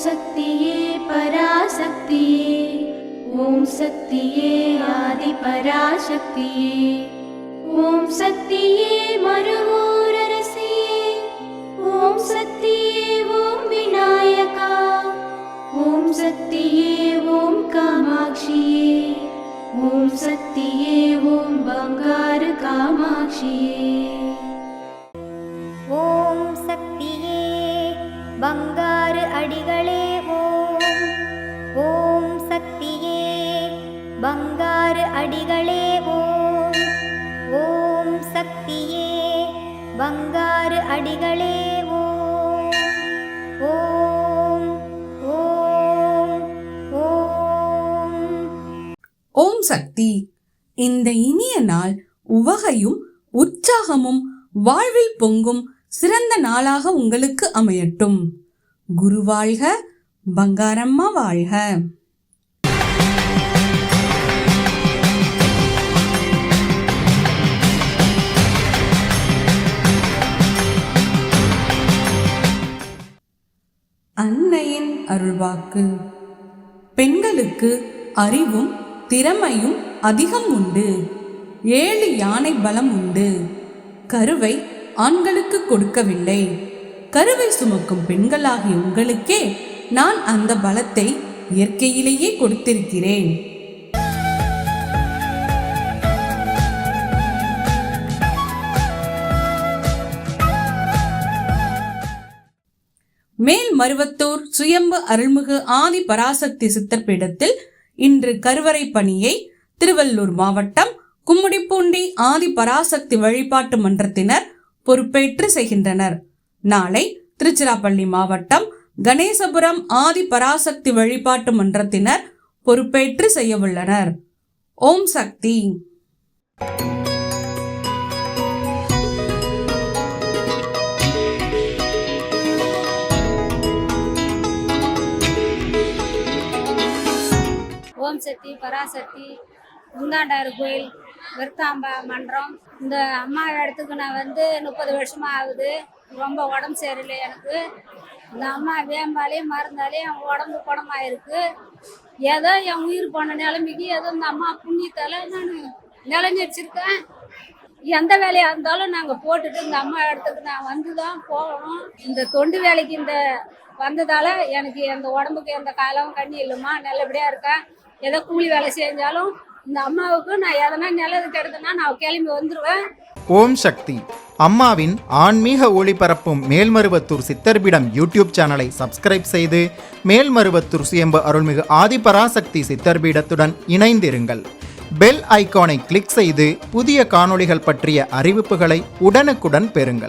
சக்தியே பராசக்தியே, ஓம் சக்தியே ஆதி பராசக்தியே, ஓம் சக்தியே மறுவூரரசியே, ஓம் சக்தியே ஓம் விநாயகா, ஓம் சக்தியே ஓம் காமாட்சியே, ஓம் சக்தியே ஓம் பங்காரு காமாட்சியே. ஓம் சக்தியே பங்காரு அடிகளே ஓம், ஓம் சக்தியே பங்காரு அடிகளே ஓம், ஓம் சக்தியே பங்காரு அடிகளே ஓம், ஓம் ஓம் ஓம். ஓம் சக்தி. இந்த இனிய நாள் உவகையும் உற்சாகமும் வாழ்வில் பொங்கும் சிறந்த நாளாக உங்களுக்கு அமையட்டும். குரு வாழ்க, பங்காரம்மா வாழ்க. அன்னையின் அருள்வாக்கு. பெண்களுக்கு அறிவும் திறமையும் அதிகம் உண்டு. 7 யானை பலம் உண்டு. கருவை ஆண்களுக்கு கொடுக்கவில்லை. கருவை சுமக்கும் பெண்களாகிய உங்களுக்கே நான் அந்த பலத்தை இயற்கையிலேயே கொடுத்திருக்கிறேன். மேல்மருவத்தூர் சுயம்பு அருள்மிகு ஆதி பராசக்தி சித்தர் பீடத்தில் இன்று கருவறை பணியை திருவள்ளூர் மாவட்டம் கும்மிடிப்பூண்டி ஆதி பராசக்தி வழிபாட்டு மன்றத்தினர் பொறுப்பேற்று செய்கின்றனர். நாளை திருச்சிராப்பள்ளி மாவட்டம் கணேசபுரம் ஆதி பராசக்தி வழிபாட்டு மன்றத்தினர் பொறுப்பேற்று செய்யவுள்ளனர். ஓம் சக்தி. ஓம் சக்தி பராசக்தி முந்தாண்டாறு கோயில் விருத்தாம்பா மன்றம். இந்த அம்மா இடத்துக்கு நான் 30 வருஷமாக ஆகுது. ரொம்ப உடம்பு சரியில்லை எனக்கு. இந்த அம்மா வேம்பாலையும் மருந்தாலையும் என் உடம்பு குணமாக இருக்குது. ஏதோ என் உயிர் போன நிலைமைக்கு ஏதோ இந்த அம்மா புண்ணியத்தால் நான் நிலைஞ்சிருக்கேன். எந்த வேலையாக இருந்தாலும் நாங்கள் போட்டுட்டு இந்த அம்மா இடத்துக்கு நான் வந்து தான் போகணும். இந்த தொண்டு வேலைக்கு இந்த வந்ததால் எனக்கு எந்த உடம்புக்கு எந்த காலம் கண்ணி இல்லைம்மா, நல்லபடியாக இருக்கேன். ஏதோ கூலி வேலை செஞ்சாலும் இந்த அம்மாவுக்கு நான் எதனா நல்லது கெடுத்தனா நான் கிளம்பி வந்துடுவேன். ஓம் சக்தி. அம்மாவின் ஆன்மீக ஒளிபரப்பும் மேல்மருவத்தூர் சித்தர்பீடம் யூடியூப் சேனலை சப்ஸ்கிரைப் செய்து மேல்மருவத்தூர் சுயம்பு அருள்மிகு ஆதிபராசக்தி சித்தர்பீடத்துடன் இணைந்திருங்கள். பெல் ஐகானை கிளிக் செய்து புதிய காணொளிகள் பற்றிய அறிவிப்புகளை உடனுக்குடன் பெறுங்கள்.